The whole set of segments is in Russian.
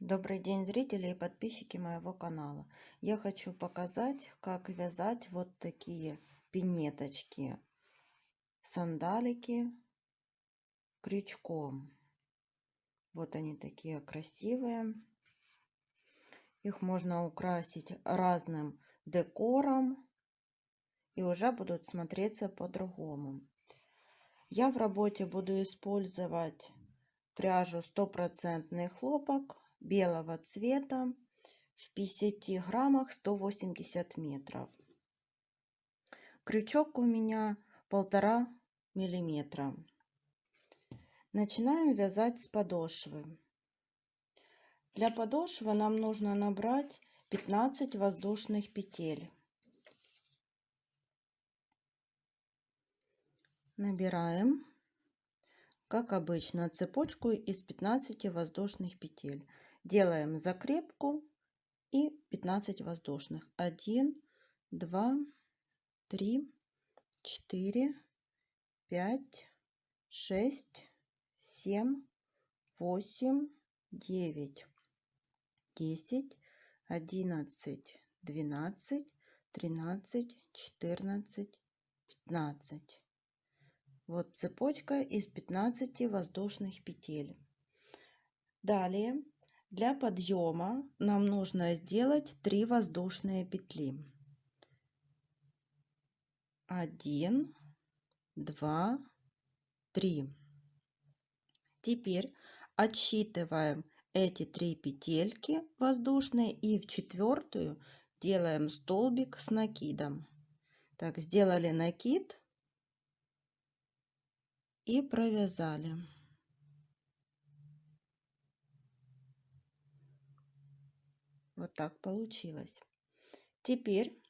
Добрый день, зрители и подписчики моего канала. Я хочу показать, как вязать вот такие пинеточки, сандалики крючком. Вот они такие красивые. Их можно украсить разным декором и уже будут смотреться по-другому. Я в работе буду использовать пряжу 100% хлопок белого цвета в 50 граммах 180 метров. Крючок у меня 1,5 миллиметра. Начинаем вязать с подошвы. Для подошвы нам нужно набрать 15 воздушных петель. Набираем, как обычно, цепочку из 15 воздушных петель. Делаем закрепку и 15 воздушных. 1, 2, 3, 4, 5, 6, 7, 8, 9, 10, 11, 12, 13, 14, 15. Вот цепочка из 15 воздушных петель. Далее для подъема нам нужно сделать 3 воздушные петли. 1, 2, 3. Теперь отсчитываем эти 3 петельки воздушные и в четвертую делаем столбик с накидом. Так, сделали накид и провязали. Вот так получилось. Теперь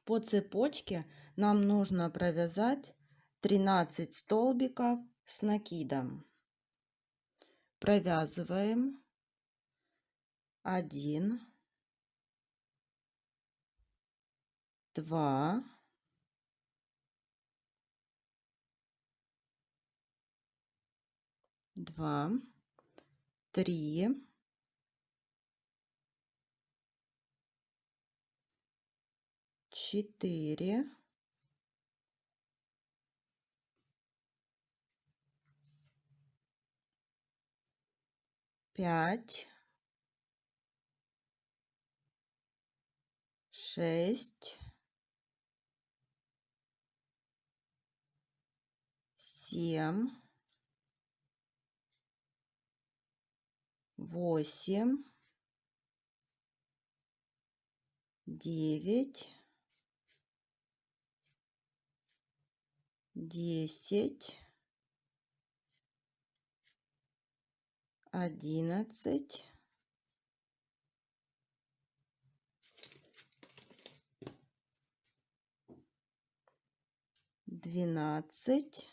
по цепочке нам нужно провязать 13 столбиков с накидом. Провязываем 1, 2, 2, 3, 4, 5, 6, 7, 8, 9, 10, 11, 12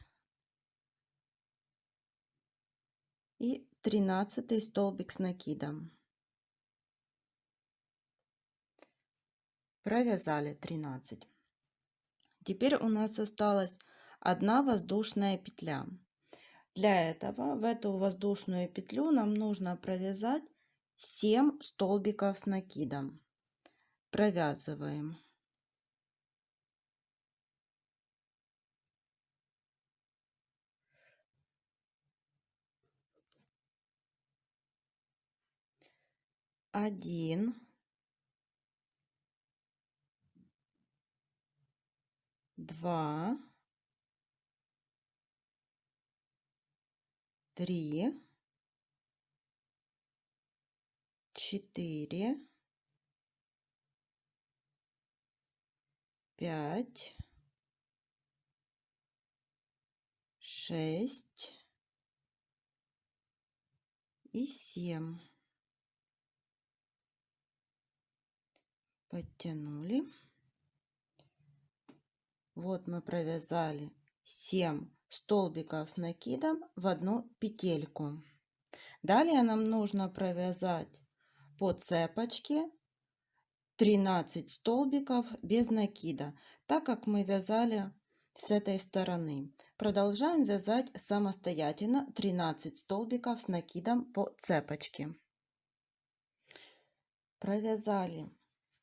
и 13 столбик с накидом. Провязали 13. Теперь у нас осталась одна воздушная петля. Для этого в эту воздушную петлю нам нужно провязать 7 столбиков с накидом. Провязываем. Один, 2, 3, 4, 5, 6 и 7. Подтянули. Вот мы провязали 7 столбиков с накидом в одну петельку. Далее нам нужно провязать по цепочке 13 столбиков без накида, так как мы вязали с этой стороны. Продолжаем вязать самостоятельно 13 столбиков с накидом по цепочке. Провязали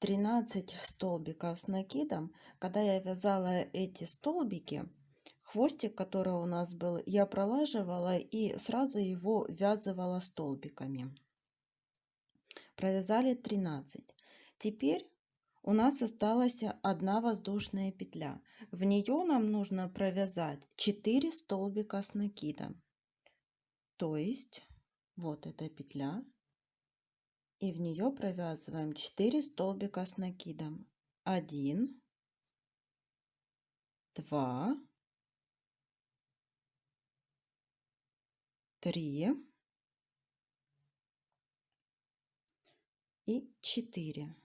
13 столбиков с накидом. Когда я вязала эти столбики, хвостик, который у нас был, я пролаживала и сразу его ввязывала столбиками. Провязали 13. Теперь у нас осталась одна воздушная петля. В нее нам нужно провязать 4 столбика с накидом. То есть вот эта петля, и в нее провязываем 4 столбика с накидом. 1, 2, 3 и 4.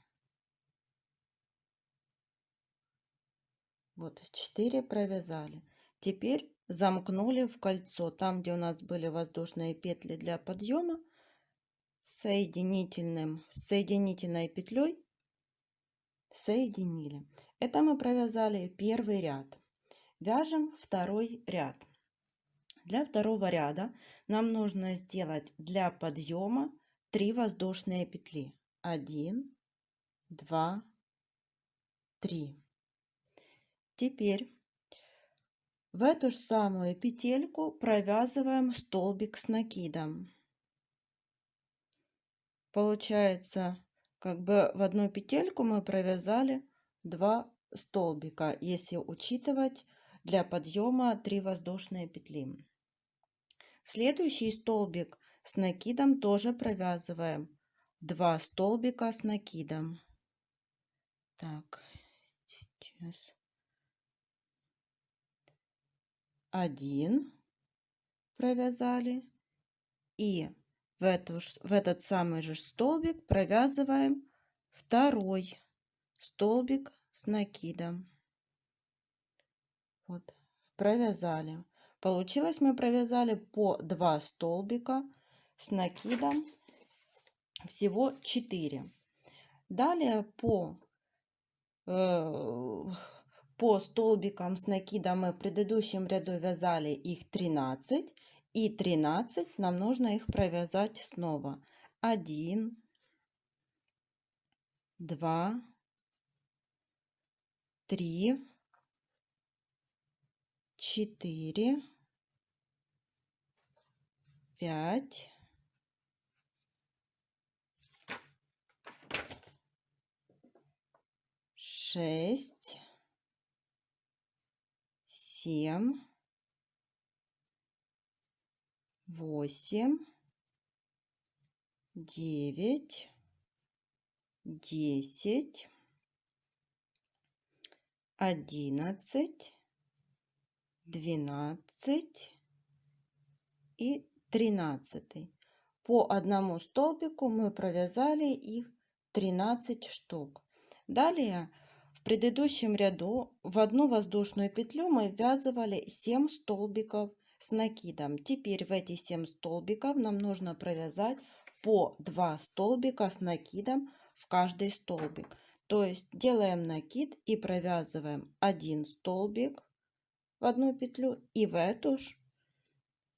Вот 4 провязали. Теперь замкнули в кольцо. Там, где у нас были воздушные петли для подъема, соединительной петлей соединили. Это мы провязали первый ряд. Вяжем второй ряд. Для второго ряда нам нужно сделать для подъема 3 воздушные петли. 1, 2, 3. Теперь в эту же самую петельку провязываем столбик с накидом. Получается, как бы в одну петельку мы провязали 2 столбика, если учитывать для подъема 3 воздушные петли. Следующий столбик с накидом тоже провязываем 2 столбика с накидом. Так, сейчас 1 провязали, и в этот самый же столбик провязываем второй столбик с накидом. Вот, провязали. Получилось, мы провязали по 2 столбика с накидом, всего 4. Далее по столбикам с накидом мы в предыдущем ряду вязали их 13, и 13 нам нужно их провязать снова. 1, 2, 3, 4, 5, 6, 7, 8, 9, 10, 11, 12 и 13. По одному столбику мы провязали их 13 штук. Далее в предыдущем ряду в одну воздушную петлю мы ввязывали 7 столбиков с накидом. Теперь в эти 7 столбиков нам нужно провязать по 2 столбика с накидом в каждый столбик. То есть делаем накид и провязываем 1 столбик в одну петлю, и в эту же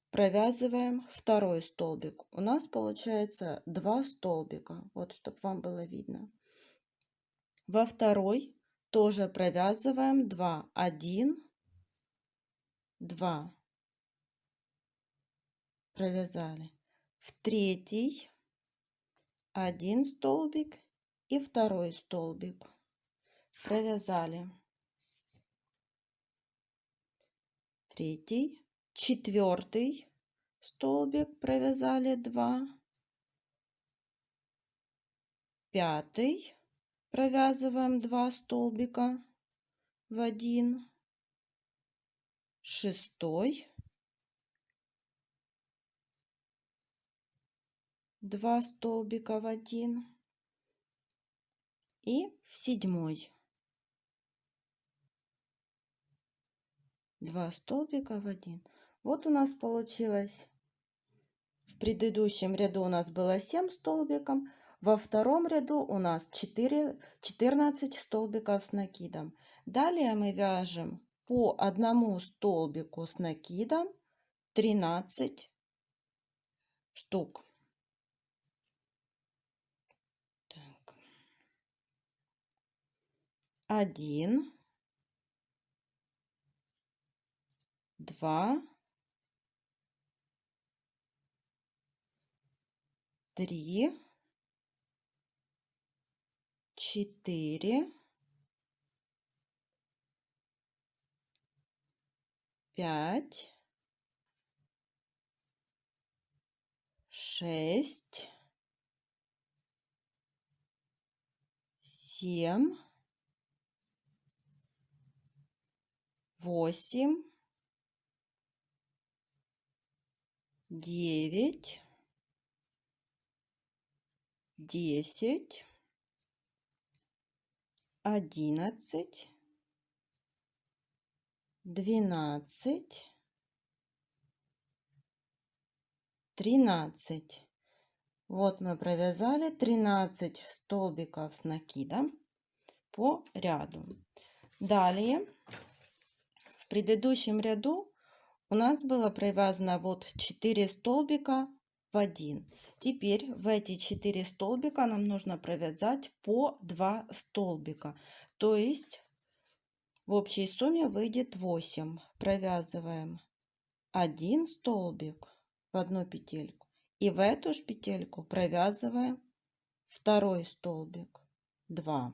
провязываем второй столбик. У нас получается 2 столбика, вот чтобы вам было видно. Во второй тоже провязываем 2, 1, 2, провязали. В третий 1 столбик и второй столбик провязали. Третий, четвертый столбик провязали 2, пятый провязываем 2 столбика в 1, шестой 2 столбика в 1 и в седьмой 2 столбика в 1. Вот у нас получилось. В предыдущем ряду у нас было 7 столбиков, во втором ряду у нас 14 столбиков с накидом. Далее мы вяжем по одному столбику с накидом 13 штук. Так. 1, 2, 3, 4, 5, 6, 7, 8, 9, 10, 11, 12, 13. Вот мы провязали 13 столбиков с накидом по ряду. Далее в предыдущем ряду у нас было провязано вот 4 столбика в один. Теперь в эти 4 столбика нам нужно провязать по 2 столбика. То есть в общей сумме выйдет 8. Провязываем 1 столбик в одну петельку. И в эту же петельку провязываем второй столбик. 2.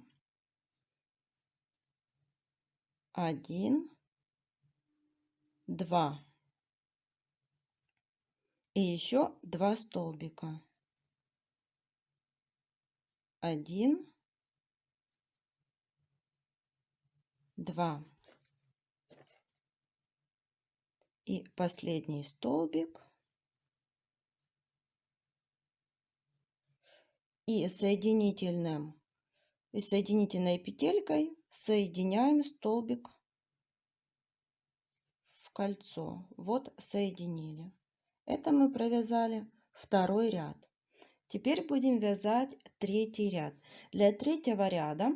1, 2. И еще 2 столбика. 1, 2. И последний столбик. И соединительной петелькой соединяем столбик в кольцо. Вот соединили. Это мы провязали второй ряд. Теперь будем вязать третий ряд. Для третьего ряда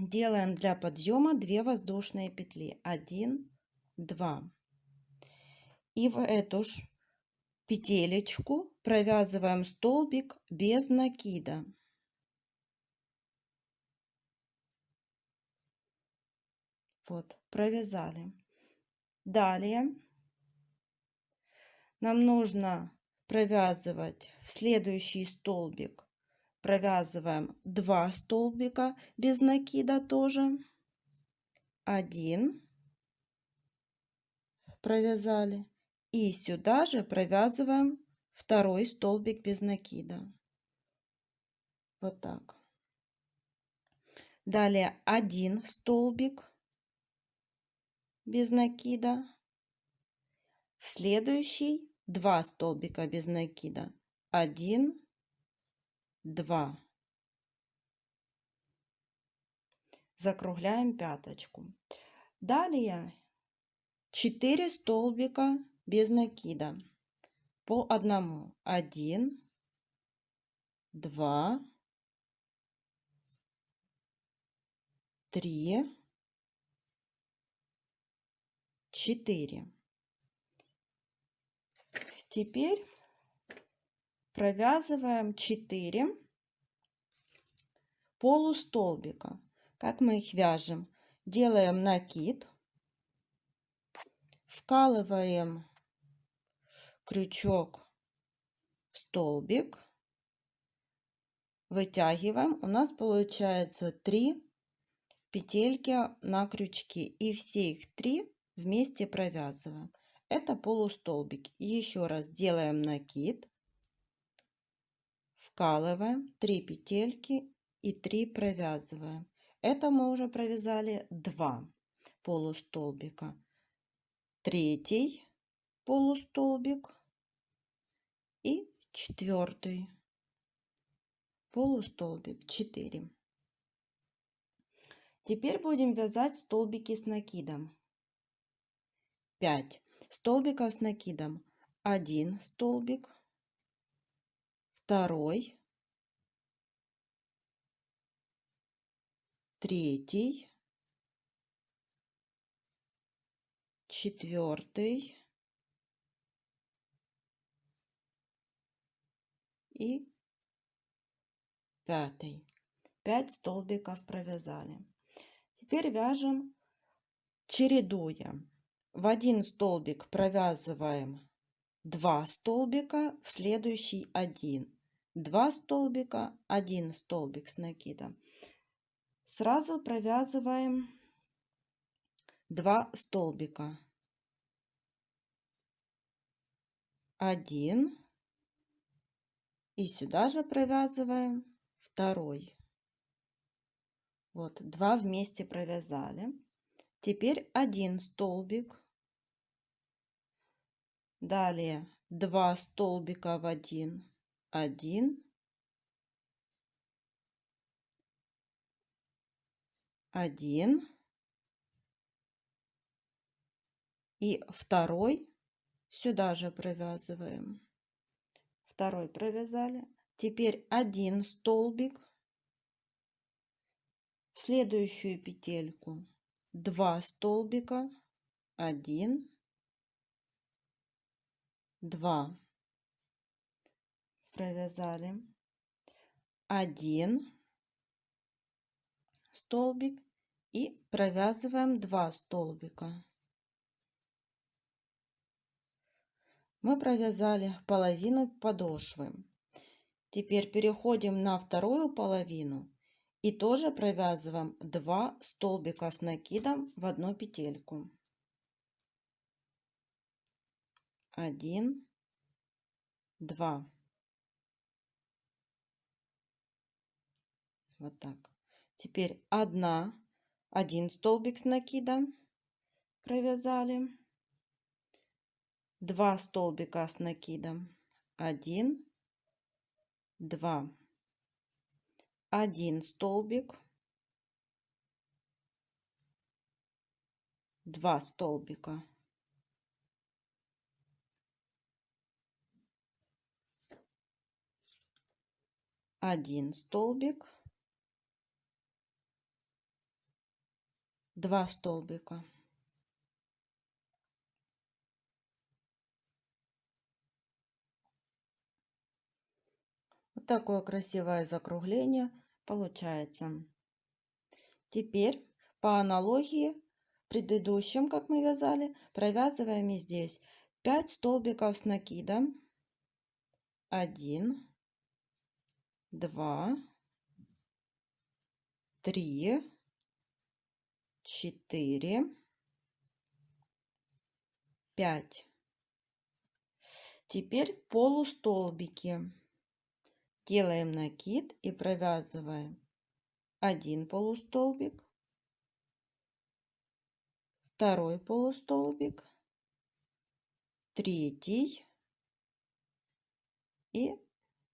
делаем для подъема 2 воздушные петли. 1, 2. И в эту же петелечку провязываем столбик без накида. Вот, провязали. Далее нам нужно провязывать в следующий столбик. Провязываем 2 столбика без накида тоже. 1 провязали. И сюда же провязываем второй столбик без накида. Вот так. Далее 1 столбик без накида. В следующий 2 столбика без накида. 1, 2. Закругляем пяточку. Далее 4 столбика без накида. По одному. 1, 2, 3, 4. Теперь провязываем 4 полустолбика. Как мы их вяжем? Делаем накид, вкалываем крючок в столбик, вытягиваем. У нас получается 3 петельки на крючке. И все их 3 вместе провязываем. Это полустолбик. И еще раз делаем накид, вкалываем 3 петельки и 3 провязываем. Это мы уже провязали 2 полустолбика. Третий полустолбик и четвертый полустолбик. 4. Теперь будем вязать столбики с накидом. 5 столбиков с накидом. 1 столбик, второй, третий, четвертый и пятый. 5 столбиков провязали. Теперь вяжем, чередуя. В один столбик провязываем 2 столбика, в следующий 1. 2 столбика, 1 столбик с накидом. Сразу провязываем 2 столбика. 1. И сюда же провязываем второй. Вот, 2 вместе провязали. Теперь 1 столбик. Далее 2 столбика в 1. 1. 1. И второй сюда же провязываем. Второй провязали. Теперь 1 столбик. В следующую петельку 2 столбика. 1, 2. Провязали. 1 столбик и провязываем 2 столбика. Мы провязали половину подошвы. Теперь переходим на вторую половину и тоже провязываем 2 столбика с накидом в одну петельку. 1, 2. Вот так. Теперь 1 столбик с накидом провязали. 2 столбика с накидом. 1, 2. 1 столбик. 2 столбика. 1 столбик. 2 столбика. Вот такое красивое закругление получается. Теперь по аналогии предыдущим, как мы вязали, провязываем и здесь 5 столбиков с накидом. 1, 2, 3, 4, 5. Теперь полустолбики. Делаем накид и провязываем 1 полустолбик, второй полустолбик, третий и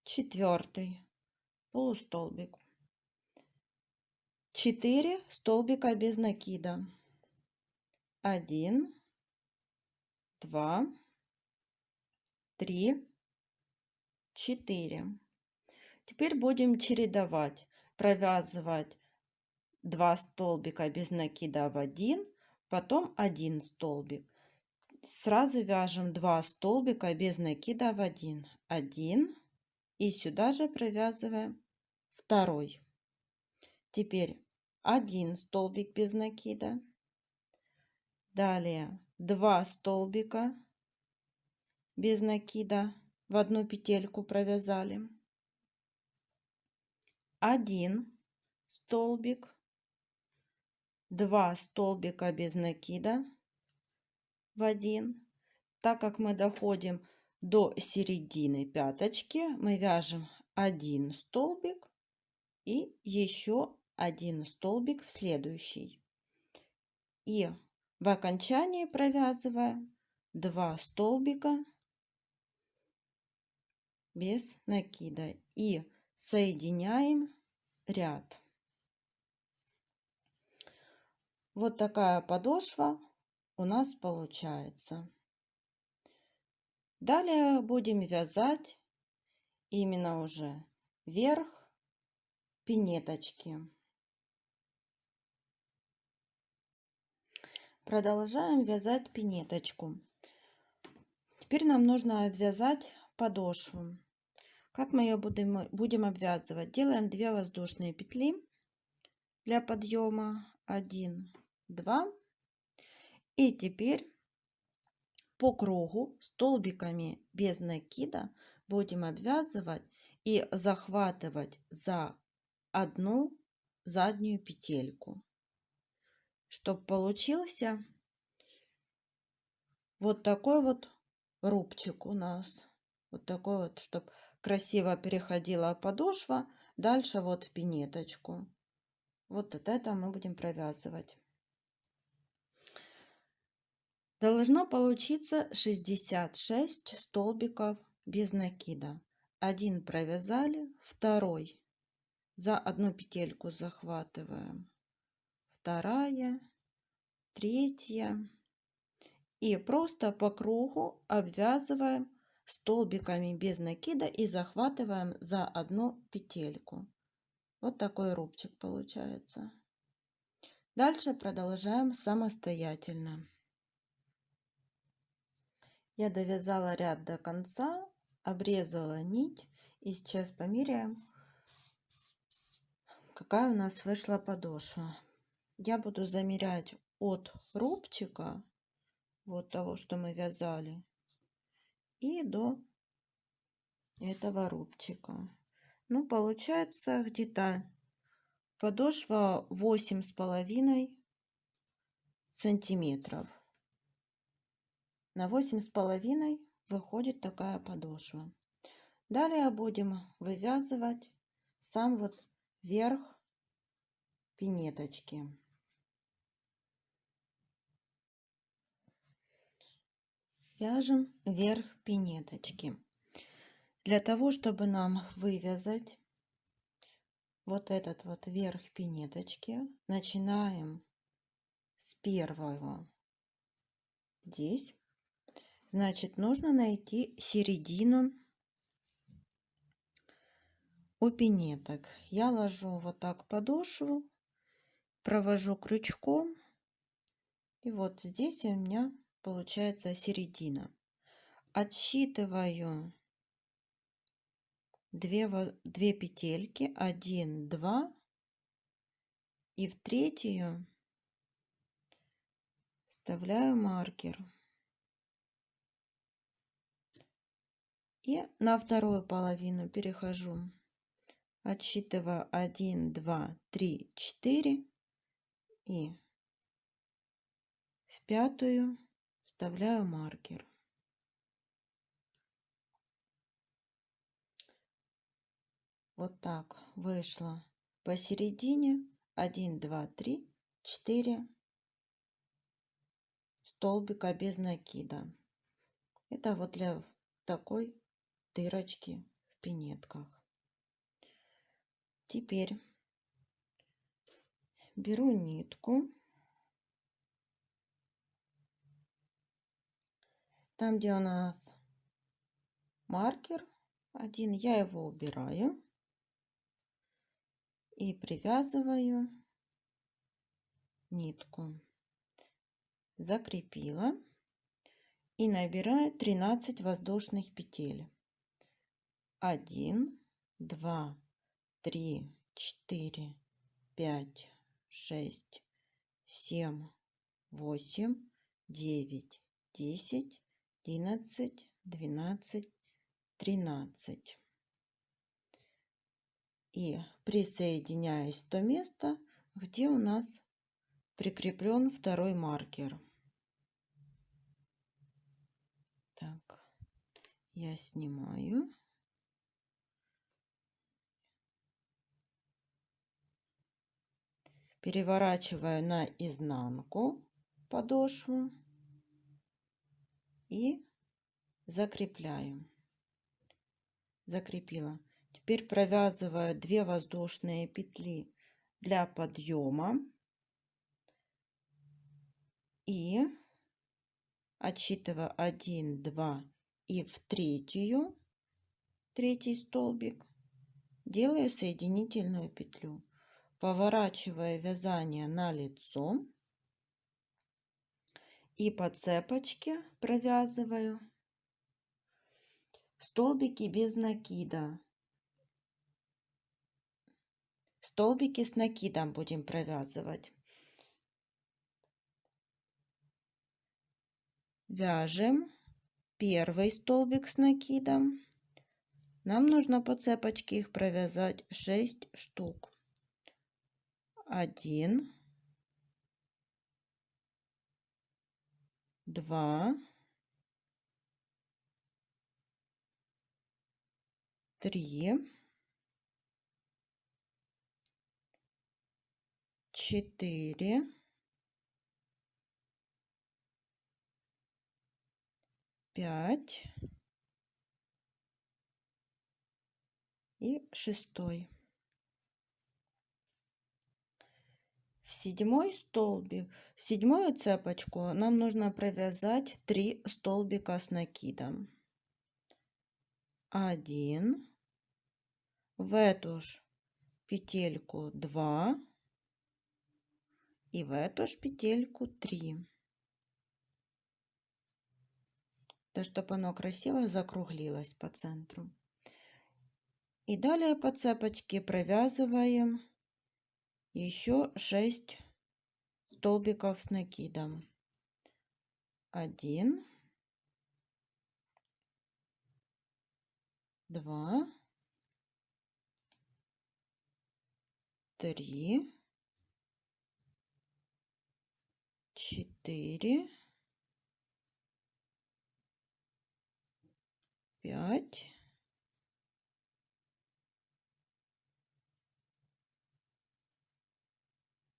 четвертый полустолбик. 4 столбика без накида. 1, 2, 3, 4. Теперь будем чередовать, провязывать 2 столбика без накида в 1, потом 1 столбик. Сразу вяжем 2 столбика без накида в 1. 1 и сюда же провязываем второй. Теперь 1 столбик без накида. Далее 2 столбика без накида в одну петельку провязали. 1 столбик, 2 столбика без накида в 1. Так как мы доходим до середины пяточки, мы вяжем 1 столбик и еще 1 столбик в следующий. И в окончании провязываем 2 столбика без накида и соединяем ряд. Вот такая подошва у нас получается. Далее будем вязать именно уже верх пинеточки. Продолжаем вязать пинеточку. Теперь нам нужно обвязать подошву. Как мы ее будем обвязывать? Делаем 2 воздушные петли для подъема. 1, 2. И теперь по кругу столбиками без накида будем обвязывать и захватывать за одну заднюю петельку, чтобы получился вот такой вот рубчик у нас. Вот такой вот, чтобы красиво переходила подошва дальше вот в пинеточку. Вот это мы будем провязывать. Должно получиться 66 столбиков без накида. Один провязали, второй за одну петельку захватываем, вторая, третья, и просто по кругу обвязываем столбиками без накида и захватываем за одну петельку. Вот такой рубчик получается. Дальше продолжаем самостоятельно. Я довязала ряд до конца, обрезала нить и сейчас померяем, какая у нас вышла подошва. Я буду замерять от рубчика, вот того, что мы вязали, и до этого рубчика. Ну, получается где-то подошва 8,5 сантиметров. На 8,5 выходит такая подошва. Далее будем вывязывать сам вот верх пинеточки. Вяжем верх пинеточки. Для того, чтобы нам вывязать вот этот вот верх пинеточки, начинаем с первого здесь. Значит, нужно найти середину у пинеток. Я ложу вот так подошву, провожу крючком, и вот здесь у меня получается середина. Отсчитываю 2 петельки, 1, 2, и в третью вставляю маркер. И на вторую половину перехожу, отсчитываю 1, 2, 3, 4, и в пятую вставляю маркер. Вот так вышло посередине 1, 2, 3, 4 столбика без накида. Это вот для такой дырочки в пинетках. Теперь беру нитку, там где у нас маркер один, я его убираю и привязываю нитку, закрепила и набираю 13 воздушных петель. 1, 2, 3, 4, 5, 6, 7, 8, 9, 10, 11, 12, 13. И присоединяюсь в то место, где у нас прикреплен второй маркер. Так, я снимаю. Переворачиваю на изнанку подошву и закрепляю. Закрепила. Теперь провязываю 2 воздушные петли для подъема и отсчитываю 1, 2 и в третий столбик делаю соединительную петлю, поворачивая вязание на лицо и по цепочке провязываю столбики без накида. Столбики с накидом будем провязывать. Вяжем первый столбик с накидом. Нам нужно по цепочке их провязать 6 штук. 1, 2, 3, 4, 5 и 6. В седьмой столбик, в седьмую цепочку нам нужно провязать 3 столбика с накидом. 1, в эту же петельку 2 и в эту же петельку 3. Так, чтобы оно красиво закруглилось по центру. И далее по цепочке провязываем еще 6 столбиков с накидом. 1, 2, 3, 4, 5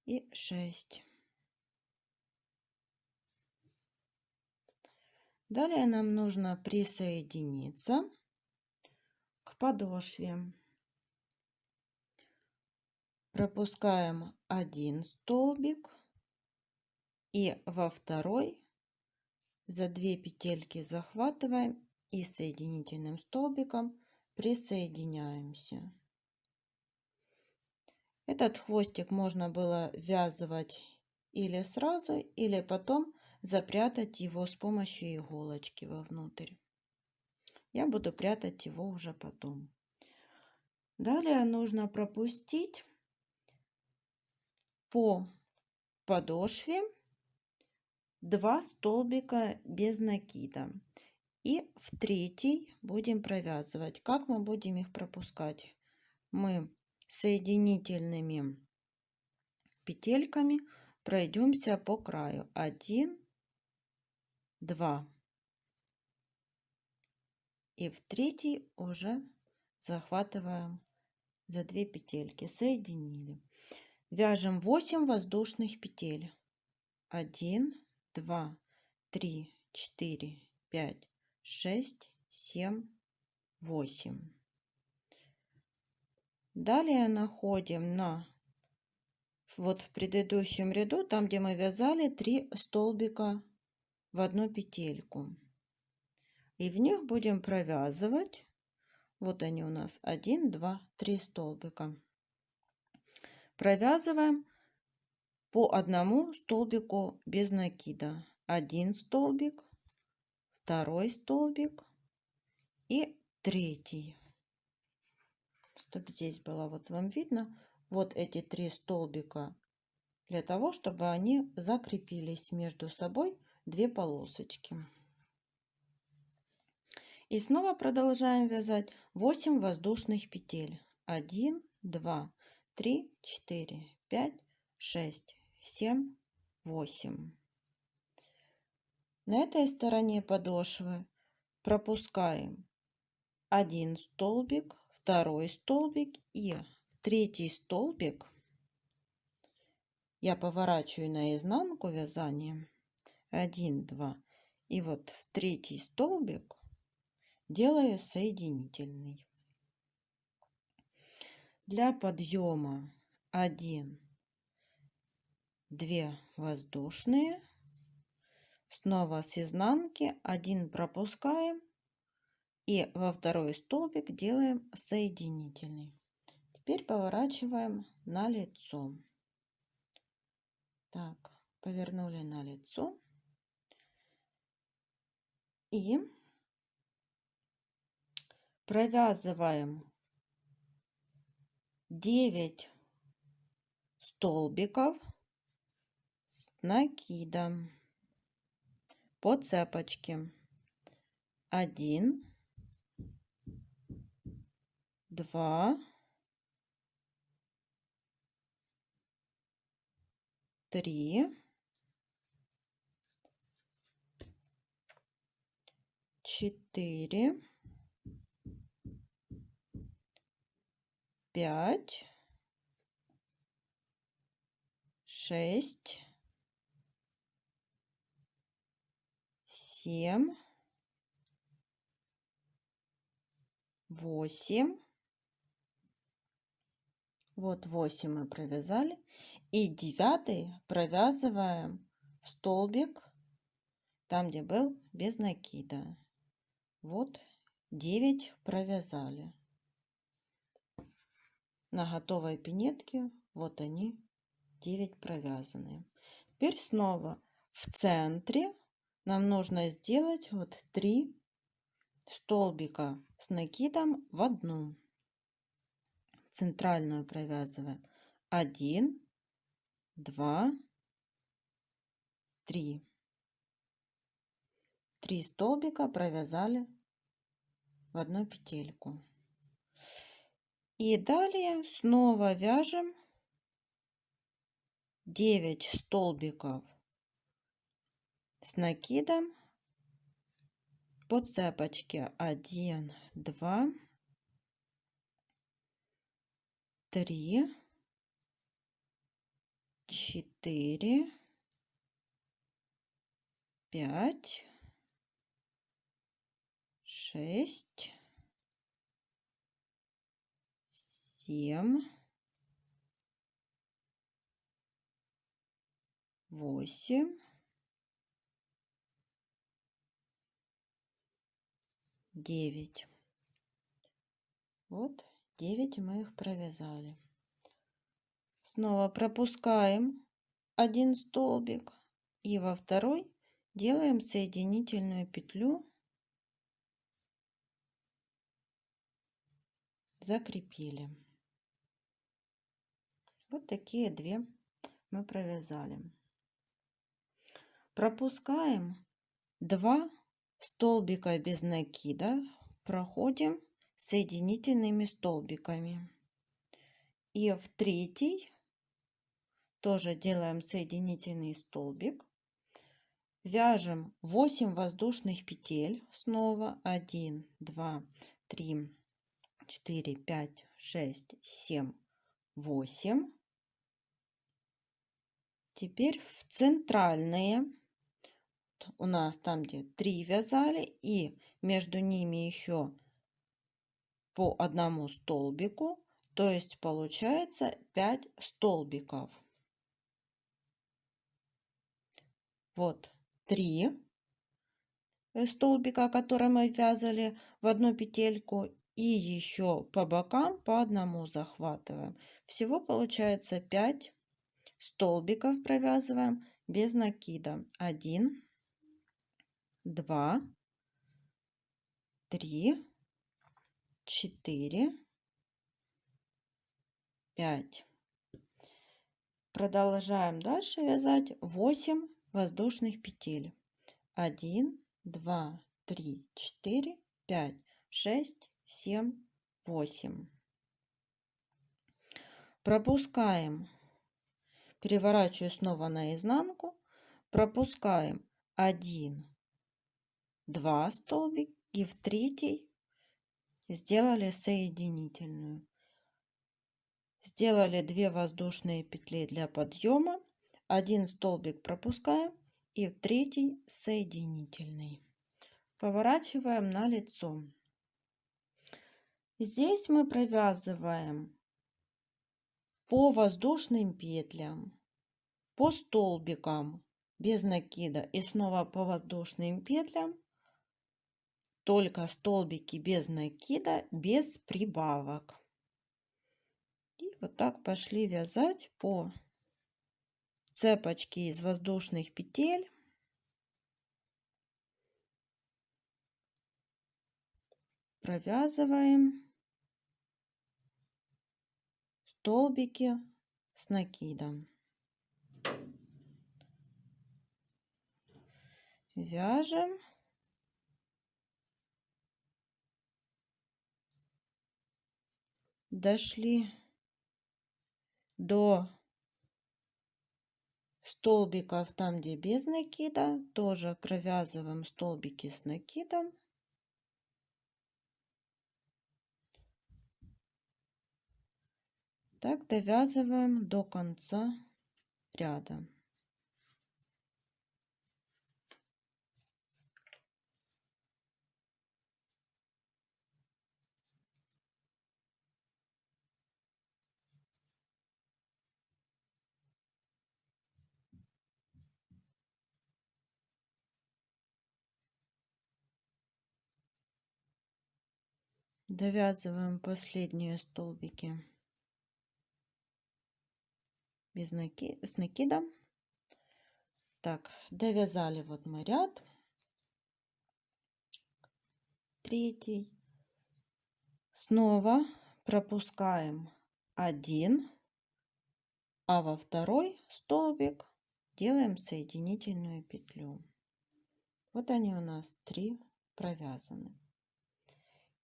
и 6. Далее нам нужно присоединиться к подошве. Пропускаем один столбик и во второй за 2 петельки захватываем и соединительным столбиком присоединяемся. Этот хвостик можно было ввязывать или сразу, или потом запрятать его с помощью иголочки вовнутрь. Я буду прятать его уже потом. Далее нужно пропустить по подошве 2 столбика без накида. И в третий будем провязывать. Как мы будем их пропускать? Мы соединительными петельками пройдемся по краю. 1, 2. И в третий уже захватываем за 2 петельки. Соединили. Вяжем 8 воздушных петель. 1, 2, 3, 4, 5, 6, 7, 8. Далее находим вот в предыдущем ряду, там где мы вязали 3 столбика в одну петельку. И в них будем провязывать. Вот они у нас 1, 2, 3 столбика. Провязываем по одному столбику без накида. 1 столбик, 2 столбик и 3. Чтобы здесь было вот вам видно, вот эти 3 столбика для того, чтобы они закрепились между собой 2 полосочки. И снова продолжаем вязать 8 воздушных петель. 1, 2, 3, 4, 5, 6, 7, 8. На этой стороне подошвы пропускаем 1 столбик, 2 столбик и в 3 столбик я поворачиваю наизнанку вязание. 1, 2. И вот в 3 столбик делаю соединительный. Для подъема 1, 2 воздушные. Снова с изнанки 1 пропускаем. И во 2 столбик делаем соединительный. Теперь поворачиваем на лицо. Так, повернули на лицо. И провязываем 9 столбиков с накидом. по цепочке. 1, 2, 3, 4, 5, 6, 7, 8. Вот 8 мы провязали. И 9 провязываем в столбик, там, где был без накида. Вот 9 провязали. На готовой пинетке вот они 9 провязаны. Теперь снова в центре нам нужно сделать вот 3 столбика с накидом в одну. Центральную провязываем 1, 2, 3. 3 столбика провязали в одну петельку. И далее снова вяжем 9 столбиков с накидом по цепочке. 1, 2, 3, 4, 5, 6, 7, 8, 9. Вот 9 мы их провязали. Снова пропускаем один столбик и во второй делаем соединительную петлю, закрепили. Вот такие 2 мы провязали. Пропускаем 2 столбика без накида, проходим соединительными столбиками. И в третий тоже делаем соединительный столбик. Вяжем 8 воздушных петель. Снова 1, 2, 3, 4, 5, 6, 7, 8. Теперь в центральные. У нас там, где 3 вязали, и между ними еще по одному столбику, то есть получается 5 столбиков. Вот 3 столбика, которые мы вязали в одну петельку, и еще по бокам по одному захватываем. Всего получается 5 столбиков провязываем без накида. 1, 2, 3, 4, 5. Продолжаем дальше вязать 8 воздушных петель. 1, 2, 3, 4, 5, 6, 7, 8. Пропускаем, переворачиваю снова наизнанку, пропускаем 1, 2 столбик и в третий сделали соединительную. Сделали 2 воздушные петли для подъема, 1 столбик пропускаем и в третий соединительный. Поворачиваем на лицо. Здесь мы провязываем по воздушным петлям, по столбикам без накида и снова по воздушным петлям, только столбики без накида, без прибавок. И вот так пошли вязать по цепочке из воздушных петель. Провязываем столбики с накидом. Вяжем. Дошли до столбиков там, где без накида, тоже провязываем столбики с накидом. Так довязываем до конца ряда. Довязываем последние столбики без с накидом. Так, довязали вот мы ряд третий. Снова пропускаем один, а во второй столбик делаем соединительную петлю. Вот они у нас 3 провязаны.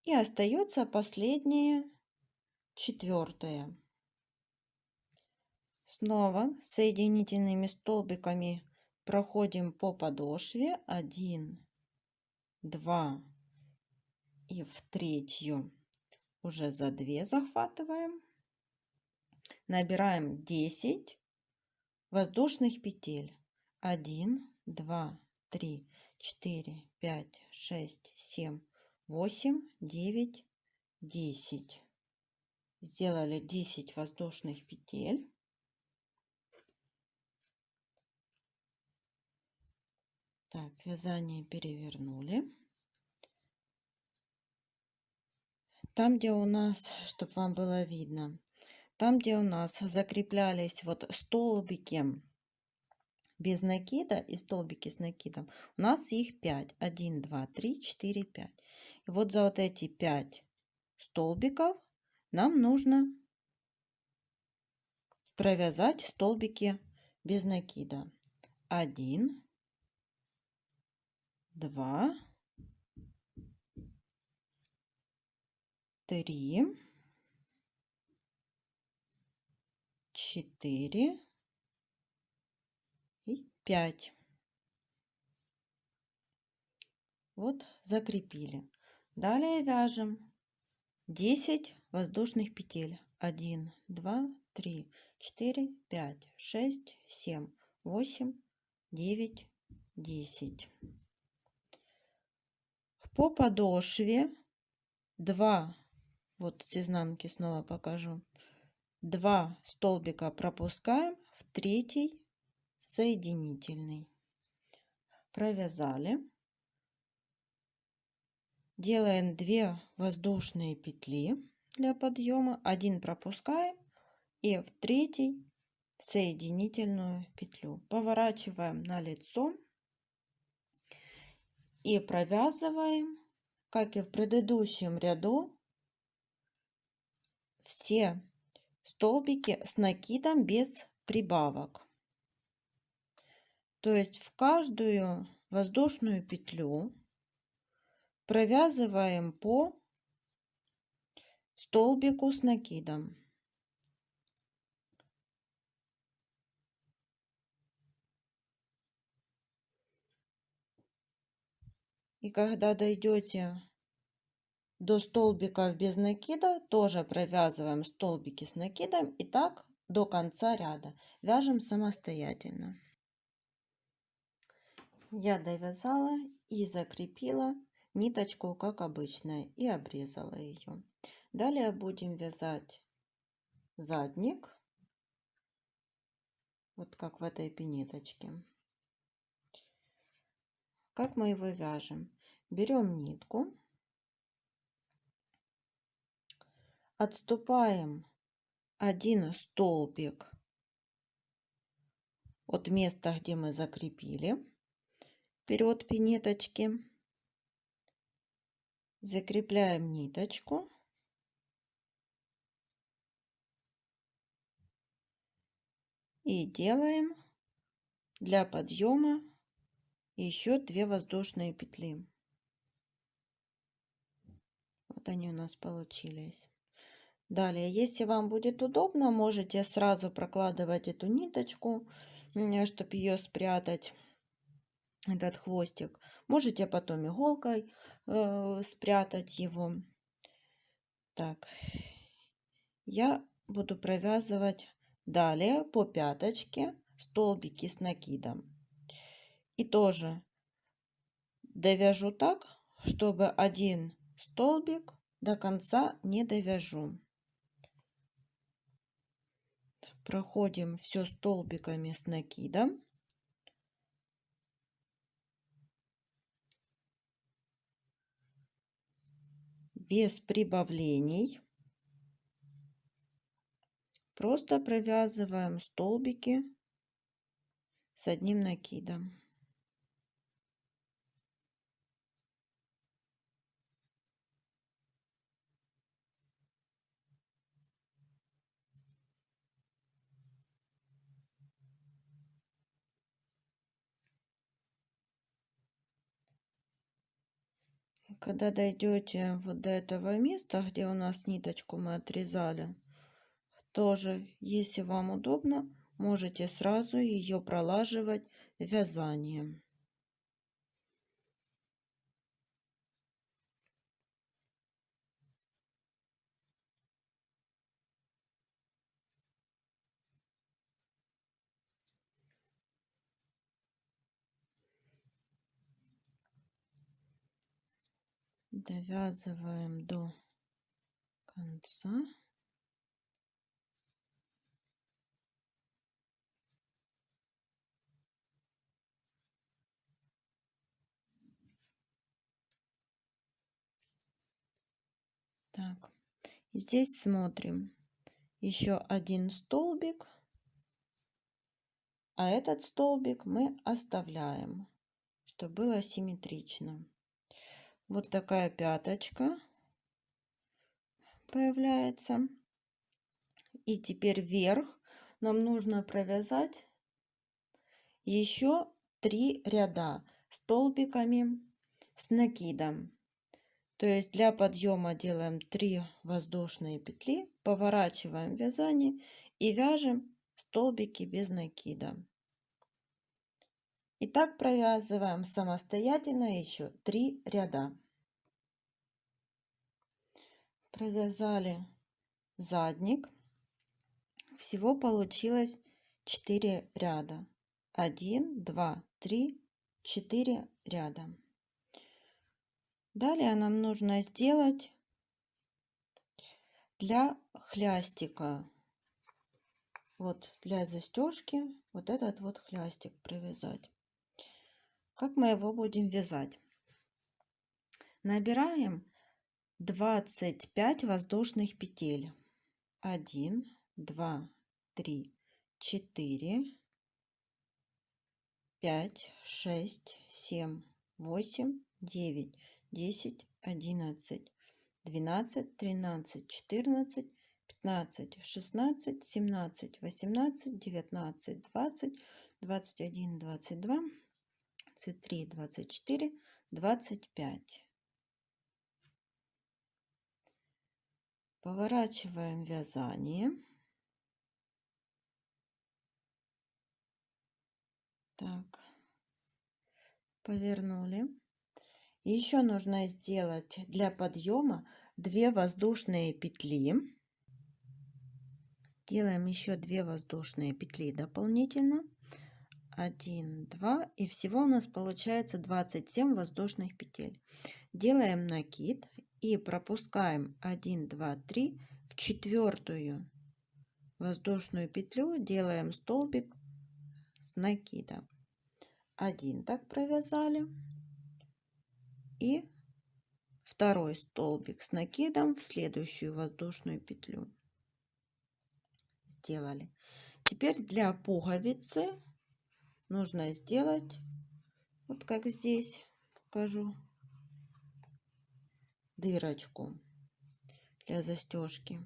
И остается последнее, четвертое. Снова соединительными столбиками проходим по подошве 1, 2 и в третью уже за 2 захватываем. Набираем 10 воздушных петель. 1, 2, 3, 4, 5, 6, 7, 8, 9, 10. Сделали 10 воздушных петель. Так, вязание перевернули. Там, где у нас, чтобы вам было видно, там, где у нас закреплялись вот столбики без накида и столбики с накидом, у нас их 5. 1, 2, 3, 4, 5. И вот за вот эти 5 столбиков нам нужно провязать столбики без накида. 1, 2, 3, 4 и 5. Вот закрепили. Далее вяжем 10 воздушных петель. 1, 2, 3, 4, 5, 6, 7, 8, 9, 10. По подошве 2, вот с изнанки снова покажу, 2 столбика пропускаем в третий соединительный. Провязали. Делаем 2 воздушные петли для подъема. 1 пропускаем и в третий соединительную петлю. Поворачиваем на лицо и провязываем, как и в предыдущем ряду, все столбики с накидом без прибавок. То есть в каждую воздушную петлю провязываем по столбику с накидом. И когда дойдете до столбиков без накида, тоже провязываем столбики с накидом и так до конца ряда. Вяжем самостоятельно. Я довязала и закрепила ниточку, как обычно, и обрезала ее. Далее будем вязать задник, вот как в этой пинеточке. Как мы его вяжем? Берем нитку, отступаем один столбик от места, где мы закрепили, вперед пинеточки, закрепляем ниточку и делаем для подъема и еще 2 воздушные петли. Вот они у нас получились. Далее, если вам будет удобно, можете сразу прокладывать эту ниточку, чтобы ее спрятать, этот хвостик. Можете потом иголкой спрятать его. Так, я буду провязывать далее по пяточке столбики с накидом. И тоже довяжу так, чтобы один столбик до конца не довяжу. Проходим все столбиками с накидом. Без прибавлений. Просто провязываем столбики с одним накидом. Когда дойдете вот до этого места, где у нас ниточку мы отрезали, тоже, если вам удобно, можете сразу ее пролаживать вязанием. Довязываем до конца. Так, здесь смотрим. Еще один столбик, а этот столбик мы оставляем, чтобы было симметрично. Вот такая пяточка появляется. И теперь вверх нам нужно провязать еще 3 ряда столбиками с накидом. То есть для подъема делаем 3 воздушные петли, поворачиваем вязание и вяжем столбики без накида. И так провязываем самостоятельно еще 3 ряда. Провязали задник. Всего получилось 4 ряда. 1, 2, 3, 4 ряда. Далее нам нужно сделать для хлястика, вот для застежки, вот этот вот хлястик провязать. Как мы его будем вязать? Набираем 25 воздушных петель. 1, 2, 3, 4, 5, 6, 7, 8, 9, 10, 11, 12, 13, 14, 15, 16, 17, 18, 19, 20, 21, 22, 23, 24, 25. Поворачиваем вязание. Так, повернули. Еще нужно сделать для подъема 2 воздушные петли. Делаем еще 2 воздушные петли дополнительно. 1, 2 и всего у нас получается 27 воздушных петель. Делаем накид и пропускаем 1, 2, 3 в 4-ю воздушную петлю, делаем столбик с накидом. 1 так провязали и второй столбик с накидом в следующую воздушную петлю сделали. Теперь для пуговицы нужно сделать, вот как здесь покажу, дырочку для застежки.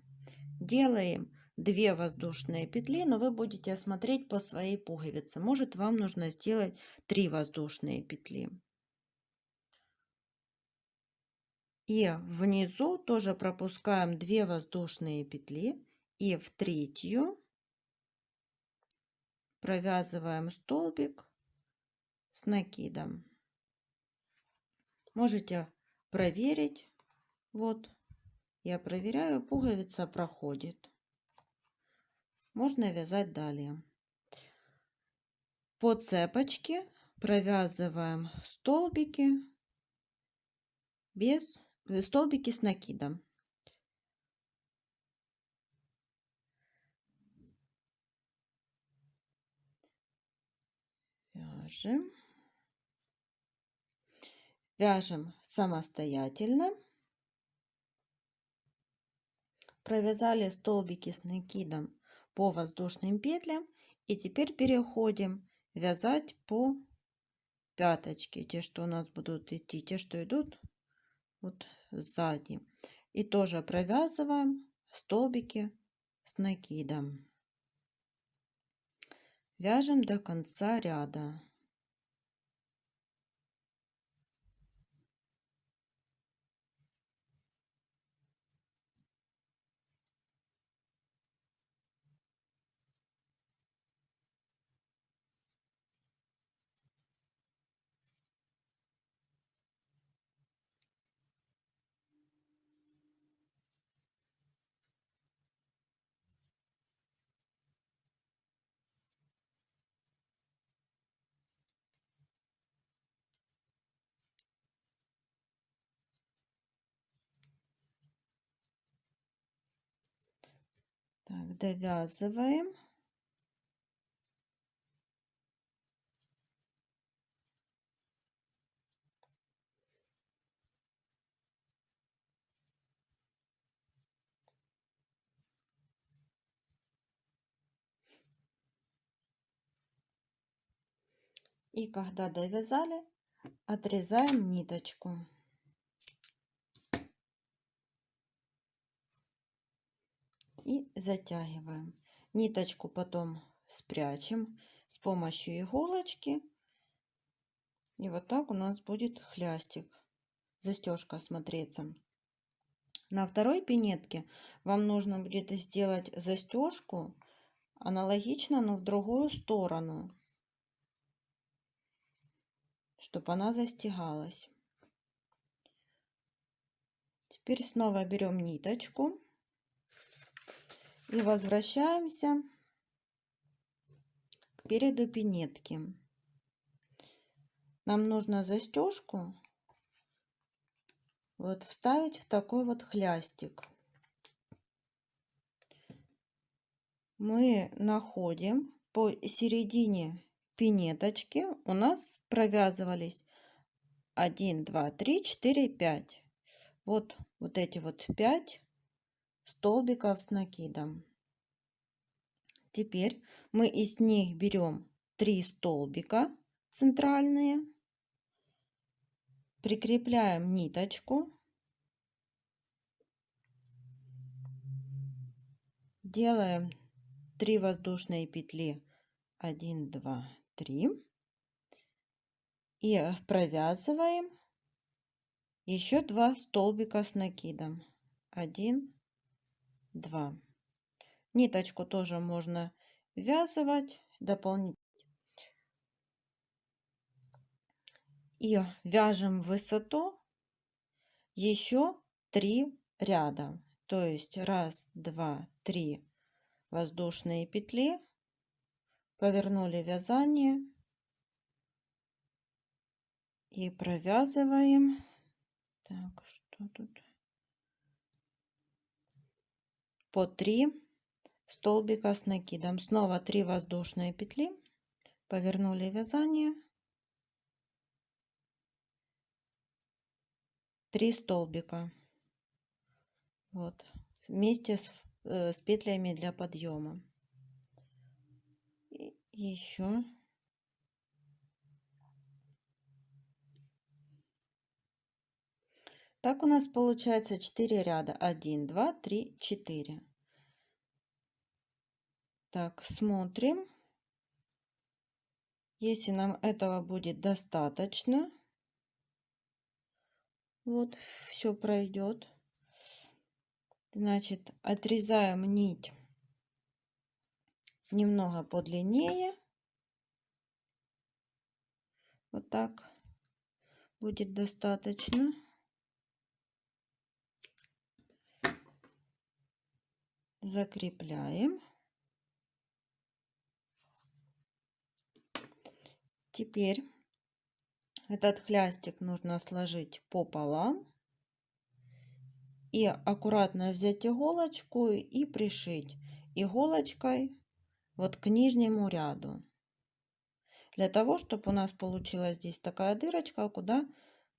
Делаем 2 воздушные петли, но вы будете смотреть по своей пуговице. Может, вам нужно сделать 3 воздушные петли. И внизу тоже пропускаем 2 воздушные петли и в третью провязываем столбик с накидом. Можете проверить. Вот, я проверяю, пуговица проходит. Можно вязать далее. По цепочке провязываем столбики столбики с накидом. Вяжем. Вяжем самостоятельно. Провязали столбики с накидом по воздушным петлям. И теперь переходим вязать по пяточке. Те, что у нас будут идти, те, что идут вот сзади. И тоже провязываем столбики с накидом. Вяжем до конца ряда. Так, довязываем. И когда довязали, отрезаем ниточку. И затягиваем. Ниточку потом спрячем с помощью иголочки. И вот так у нас будет хлястик, застежка смотреться. На второй пинетке вам нужно будет сделать застежку аналогично, но в другую сторону, чтобы она застигалась. Теперь снова берем ниточку и возвращаемся к переду пинетки. Нам нужно застежку вот вставить в такой вот хлястик. Мы находим по середине пинеточки, у нас провязывались 1, 2, 3, 4, 5. Вот эти вот 5 столбиков с накидом. Теперь мы из них берем 3 столбика центральные, прикрепляем ниточку, делаем 3 воздушные петли, 1, 2, 3, и провязываем еще 2 столбика с накидом, 1, 2. Ниточку тоже можно ввязывать дополнительно. И вяжем в высоту еще 3 ряда. То есть 1, 2, 3 воздушные петли, повернули вязание и провязываем. Так, что тут? По 3 столбика с накидом. Снова 3 воздушные петли, повернули вязание, 3 столбика. Вот, вместе с петлями для подъема. И еще так у нас получается 4 ряда. 1, 2, 3, 4. Так, смотрим. Если нам этого будет достаточно, вот все пройдет, значит, отрезаем нить немного подлиннее. Вот так будет достаточно. Закрепляем. Теперь этот хлястик нужно сложить пополам и аккуратно взять иголочку и пришить иголочкой вот к нижнему ряду. Для того, чтобы у нас получилась здесь такая дырочка, куда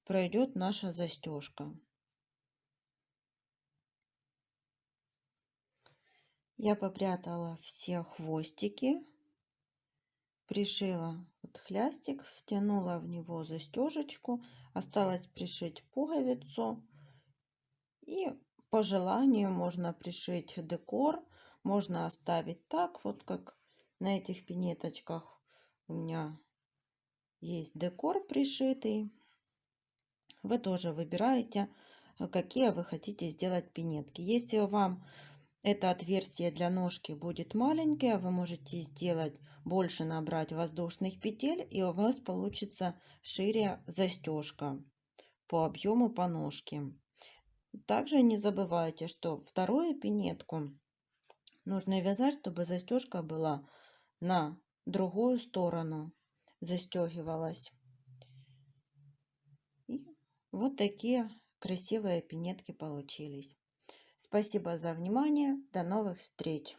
пройдет наша застежка. Я попрятала все хвостики, пришила вот хлястик, втянула в него застежечку, осталось пришить пуговицу. И по желанию можно пришить декор, можно оставить так, вот как на этих пинеточках у меня есть декор пришитый. Вы тоже выбираете, какие вы хотите сделать пинетки. Если вам это отверстие для ножки будет маленькое, вы можете сделать больше, набрать воздушных петель, и у вас получится шире застежка по объему по ножке. Также не забывайте, что вторую пинетку нужно вязать, чтобы застежка была на другую сторону, застегивалась. И вот такие красивые пинетки получились. Спасибо за внимание. До новых встреч!